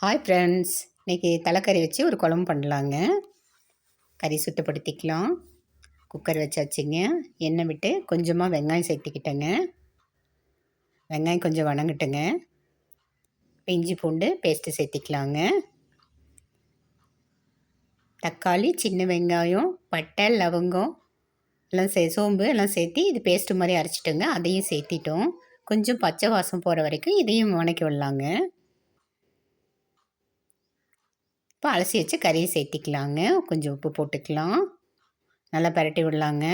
Hi friends, இன்றைக்கி தலைக்கறி வச்சு ஒரு குழம்பு பண்ணலாங்க. கறி சுத்தப்படுத்திக்கலாம். குக்கர் வச்சாச்சுங்க. எண்ணெய் விட்டு கொஞ்சமாக வெங்காயம் சேர்த்திக்கிட்டேங்க. வெங்காயம் கொஞ்சம் வணங்கட்டுங்க. இஞ்சி பூண்டு பேஸ்ட்டு சேர்த்திக்கலாங்க. தக்காளி, சின்ன வெங்காயம், பட்டை, லவங்கம் எல்லாம் சோம்பு எல்லாம் சேர்த்தி இது பேஸ்ட்டு மாதிரி அரைச்சிட்டுங்க. அதையும் சேர்த்திட்டோம். கொஞ்சம் பச்சை வாசம் போகிற வரைக்கும் இதையும் வணக்கி விடலாங்க. இப்போ அலசி வச்சு கறியை சேர்த்திக்கலாங்க. கொஞ்சம் உப்பு போட்டுக்கலாம். நல்லா பரட்டி விடலாங்க.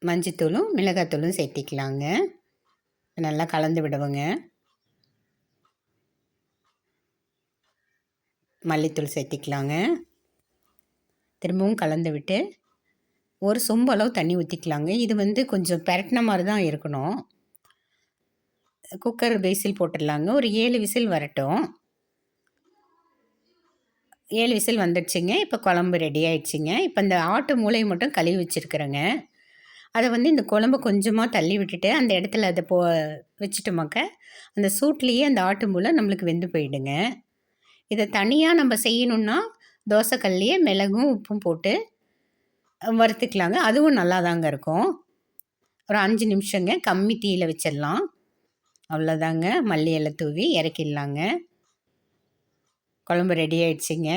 மஞ்சத்தூளும் மிளகாத்தூளும் சேர்த்திக்கலாங்க. நல்லா கலந்து விடுவோங்க. மல்லித்தூள் சேர்த்திக்கலாங்க. திரும்பவும் கலந்து விட்டு ஒரு சொம்பு அளவு தண்ணி ஊற்றிக்கலாங்க. இது கொஞ்சம் பெரட்டின மாதிரி தான் இருக்கணும். குக்கர் விசில் போட்டுடலாங்க. ஒரு 7 விசில் வரட்டும். 7 விசில் வந்துடுச்சுங்க. இப்போ குழம்பு ரெடி ஆயிடுச்சுங்க. இப்போ இந்த ஆட்டு மூளையை மட்டும் கழுவி வச்சுருக்குறேங்க. அதை இந்த குழம்பு கொஞ்சமாக தள்ளி விட்டுட்டு அந்த இடத்துல அதை வச்சுட்டோமாக்க அந்த சூட்லேயே அந்த ஆட்டு மூளை நம்மளுக்கு வெந்து போயிடுங்க. இதை தனியாக நம்ம செய்யணுன்னா தோசைக்கல்லையே மிளகும் உப்பும் போட்டு வறுத்துக்கலாங்க. அதுவும் நல்லா தாங்க இருக்கும். ஒரு 5 நிமிஷங்க கம்மி தீயில் வச்சிடலாம். அவ்வளோதாங்க. மல்லி இலை தூவி இறக்கிடலாங்க. குழம்பு ரெடி ஆயிடுச்சுங்க.